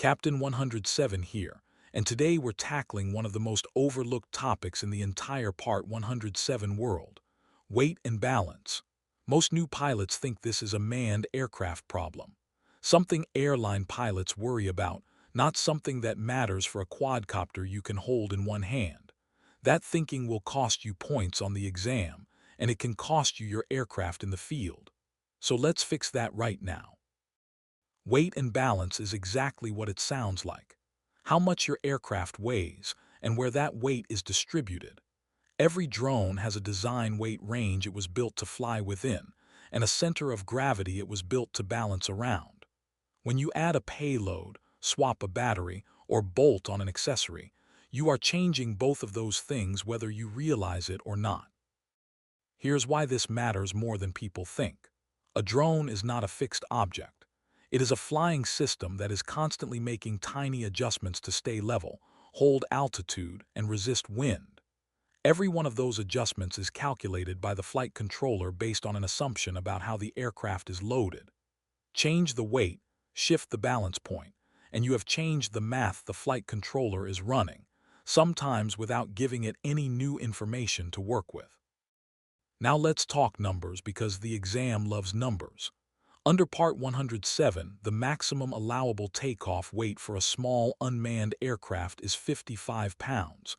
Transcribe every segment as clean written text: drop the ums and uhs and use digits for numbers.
Captain 107 here, and today we're tackling one of the most overlooked topics in the entire Part 107 world: weight and balance. Most new pilots think this is a manned aircraft problem, something airline pilots worry about, not something that matters for a quadcopter you can hold in one hand. That thinking will cost you points on the exam, and it can cost you your aircraft in the field. So let's fix that right now. Weight and balance is exactly what it sounds like: how much your aircraft weighs and where that weight is distributed. Every drone has a design weight range it was built to fly within, and a center of gravity it was built to balance around. When you add a payload, swap a battery, or bolt on an accessory, you are changing both of those things whether you realize it or not. Here's why this matters more than people think. A drone is not a fixed object. It is a flying system that is constantly making tiny adjustments to stay level, hold altitude, and resist wind. Every one of those adjustments is calculated by the flight controller based on an assumption about how the aircraft is loaded. Change the weight, shift the balance point, and you have changed the math the flight controller is running, sometimes without giving it any new information to work with. Now let's talk numbers, because the exam loves numbers. Under Part 107, the maximum allowable takeoff weight for a small unmanned aircraft is 55 pounds.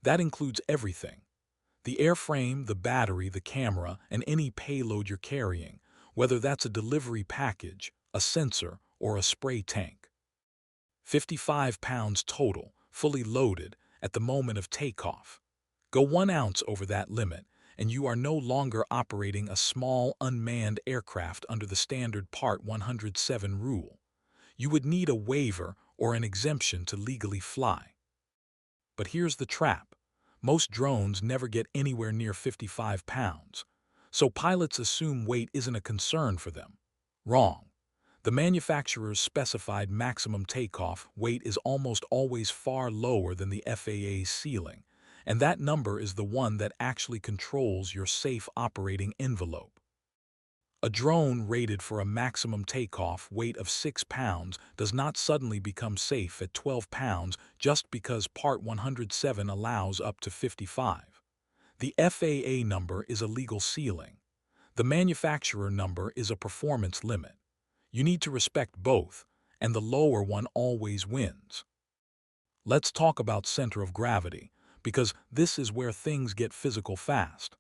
That includes everything: the airframe, the battery, the camera, and any payload you're carrying, whether that's a delivery package, a sensor, or a spray tank. 55 pounds total, fully loaded, at the moment of takeoff. Go 1 ounce over that limit, and you are no longer operating a small unmanned aircraft under the standard Part 107 rule. You would need a waiver or an exemption to legally fly. But here's the trap: most drones never get anywhere near 55 pounds, so pilots assume weight isn't a concern for them. Wrong. The manufacturer's specified maximum takeoff weight is almost always far lower than the FAA's ceiling, and that number is the one that actually controls your safe operating envelope. A drone rated for a maximum takeoff weight of 6 pounds does not suddenly become safe at 12 pounds just because Part 107 allows up to 55. The FAA number is a legal ceiling. The manufacturer number is a performance limit. You need to respect both, and the lower one always wins. Let's talk about center of gravity, because this is where things get physical fast.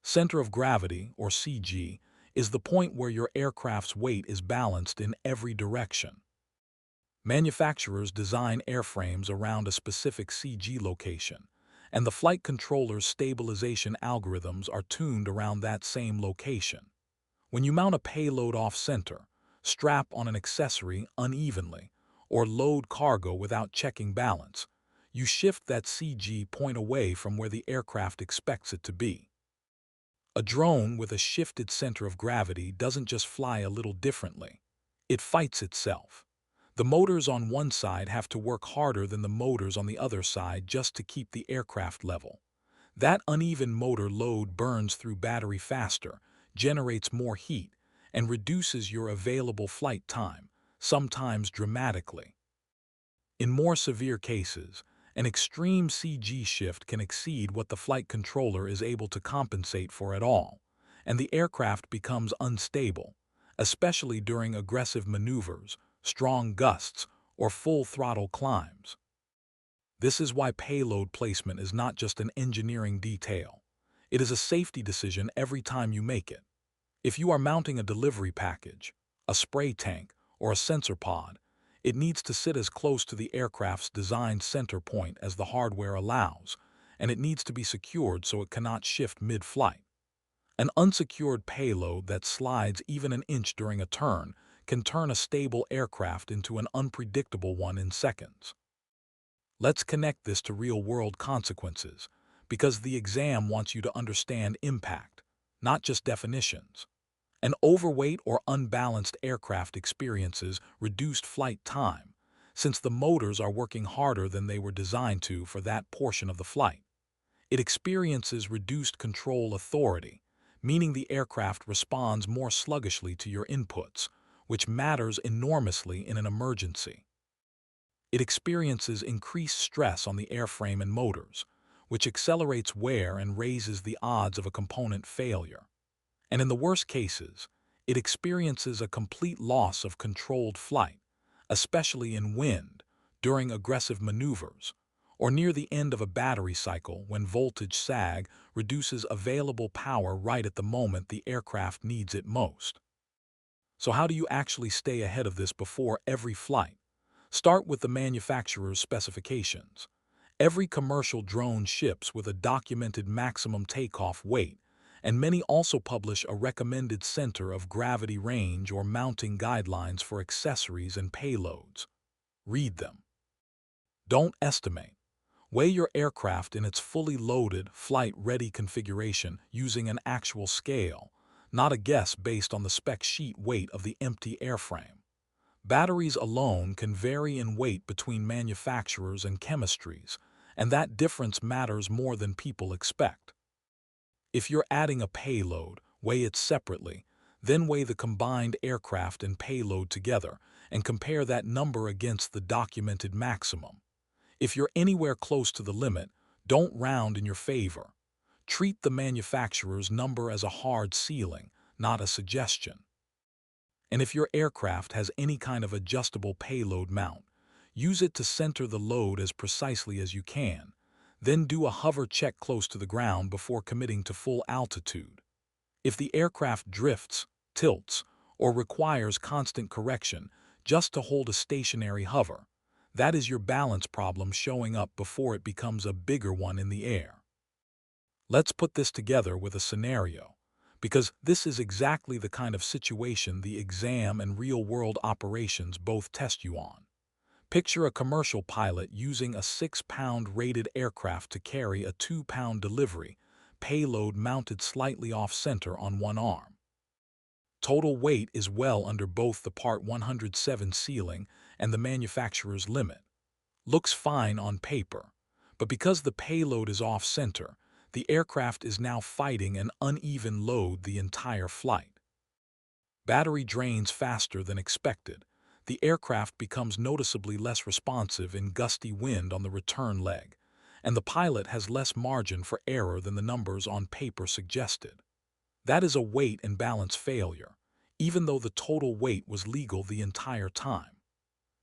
Center of gravity, or CG, is the point where your aircraft's weight is balanced in every direction. Manufacturers design airframes around a specific CG location, and the flight controller's stabilization algorithms are tuned around that same location. When you mount a payload off-center, strap on an accessory unevenly, or load cargo without checking balance, you shift that CG point away from where the aircraft expects it to be. A drone with a shifted center of gravity doesn't just fly a little differently. It fights itself. The motors on one side have to work harder than the motors on the other side just to keep the aircraft level. That uneven motor load burns through battery faster, generates more heat, and reduces your available flight time, sometimes dramatically. In more severe cases, an extreme CG shift can exceed what the flight controller is able to compensate for at all, and the aircraft becomes unstable, especially during aggressive maneuvers, strong gusts, or full-throttle climbs. This is why payload placement is not just an engineering detail. It is a safety decision every time you make it. If you are mounting a delivery package, a spray tank, or a sensor pod, it needs to sit as close to the aircraft's designed center point as the hardware allows, and it needs to be secured so it cannot shift mid-flight. An unsecured payload that slides even an inch during a turn can turn a stable aircraft into an unpredictable one in seconds. Let's connect this to real-world consequences, because the exam wants you to understand impact, not just definitions. An overweight or unbalanced aircraft experiences reduced flight time, since the motors are working harder than they were designed to for that portion of the flight. It experiences reduced control authority, meaning the aircraft responds more sluggishly to your inputs, which matters enormously in an emergency. it experiences increased stress on the airframe and motors, which accelerates wear and raises the odds of a component failure. And in the worst cases, it experiences a complete loss of controlled flight, especially in wind, during aggressive maneuvers, or near the end of a battery cycle when voltage sag reduces available power right at the moment the aircraft needs it most. So how do you actually stay ahead of this before every flight? Start with the manufacturer's specifications. Every commercial drone ships with a documented maximum takeoff weight, and many also publish a recommended center of gravity range or mounting guidelines for accessories and payloads. Read them. Don't estimate. Weigh your aircraft in its fully loaded, flight-ready configuration using an actual scale, not a guess based on the spec sheet weight of the empty airframe. Batteries alone can vary in weight between manufacturers and chemistries, and that difference matters more than people expect. If you're adding a payload, weigh it separately, then weigh the combined aircraft and payload together and compare that number against the documented maximum. If you're anywhere close to the limit, don't round in your favor. Treat the manufacturer's number as a hard ceiling, not a suggestion. And if your aircraft has any kind of adjustable payload mount, use it to center the load as precisely as you can. Then do a hover check close to the ground before committing to full altitude. If the aircraft drifts, tilts, or requires constant correction just to hold a stationary hover, that is your balance problem showing up before it becomes a bigger one in the air. Let's put this together with a scenario, because this is exactly the kind of situation the exam and real-world operations both test you on. Picture a commercial pilot using a 6-pound rated aircraft to carry a 2-pound delivery, payload mounted slightly off-center on one arm. Total weight is well under both the Part 107 ceiling and the manufacturer's limit. Looks fine on paper, but because the payload is off-center, the aircraft is now fighting an uneven load the entire flight. Battery drains faster than expected. The aircraft becomes noticeably less responsive in gusty wind on the return leg, and the pilot has less margin for error than the numbers on paper suggested. That is a weight and balance failure, even though the total weight was legal the entire time.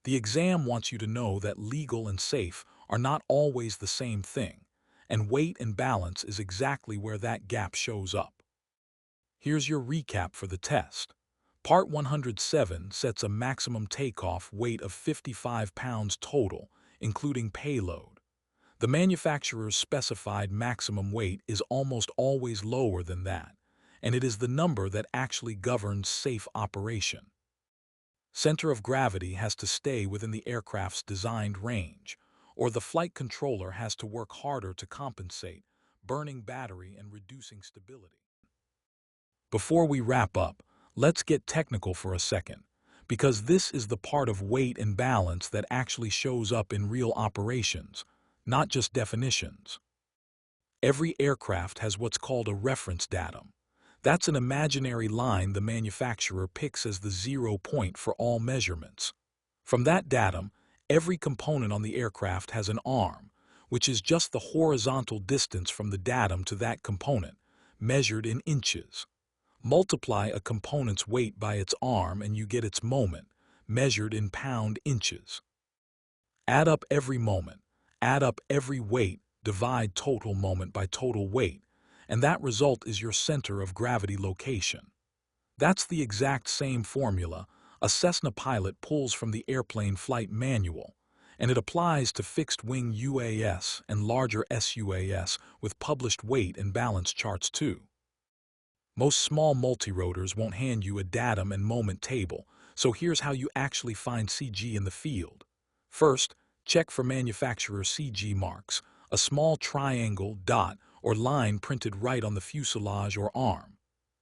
The exam wants you to know that legal and safe are not always the same thing, and weight and balance is exactly where that gap shows up. Here's your recap for the test. Part 107 sets a maximum takeoff weight of 55 pounds total, including payload. The manufacturer's specified maximum weight is almost always lower than that, and it is the number that actually governs safe operation. Center of gravity has to stay within the aircraft's designed range, or the flight controller has to work harder to compensate, burning battery and reducing stability. Before we wrap up, let's get technical for a second, because this is the part of weight and balance that actually shows up in real operations, not just definitions. Every aircraft has what's called a reference datum. That's an imaginary line the manufacturer picks as the 0 point for all measurements. From that datum, every component on the aircraft has an arm, which is just the horizontal distance from the datum to that component, measured in inches. Multiply a component's weight by its arm and you get its moment, measured in pound-inches. Add up every moment, add up every weight, divide total moment by total weight, and that result is your center of gravity location. That's the exact same formula a Cessna pilot pulls from the airplane flight manual, and it applies to fixed-wing UAS and larger SUAS with published weight and balance charts too. Most small multirotors won't hand you a datum and moment table, so here's how you actually find CG in the field. First, check for manufacturer CG marks, a small triangle, dot, or line printed right on the fuselage or arm.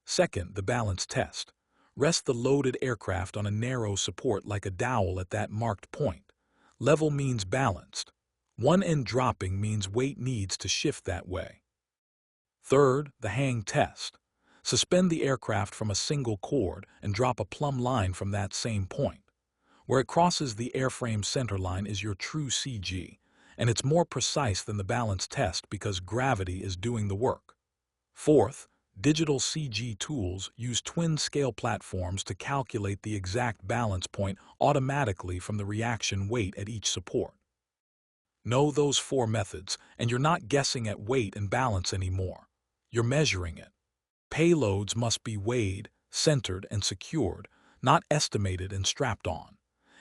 Second, the balance test. Rest the loaded aircraft on a narrow support like a dowel at that marked point. Level means balanced. One end dropping means weight needs to shift that way. Third, the hang test. Suspend the aircraft from a single cord and drop a plumb line from that same point. Where it crosses the airframe centerline is your true CG, and it's more precise than the balance test because gravity is doing the work. Fourth, digital CG tools use twin-scale platforms to calculate the exact balance point automatically from the reaction weight at each support. Know those four methods, and you're not guessing at weight and balance anymore. You're measuring it. Payloads must be weighed, centered, and secured, not estimated and strapped on.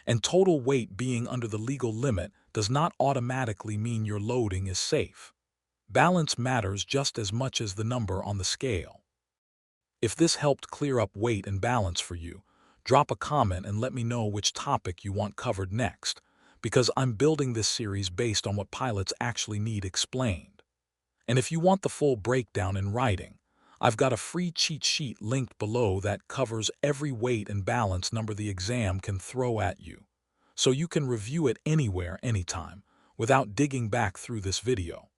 And total weight being under the legal limit does not automatically mean your loading is safe. Balance matters just as much as the number on the scale. If this helped clear up weight and balance for you, drop a comment and let me know which topic you want covered next, because I'm building this series based on what pilots actually need explained. And if you want the full breakdown in writing, I've got a free cheat sheet linked below that covers every weight and balance number the exam can throw at you, so you can review it anywhere, anytime, without digging back through this video.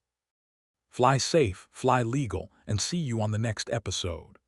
Fly safe, fly legal, and see you on the next episode.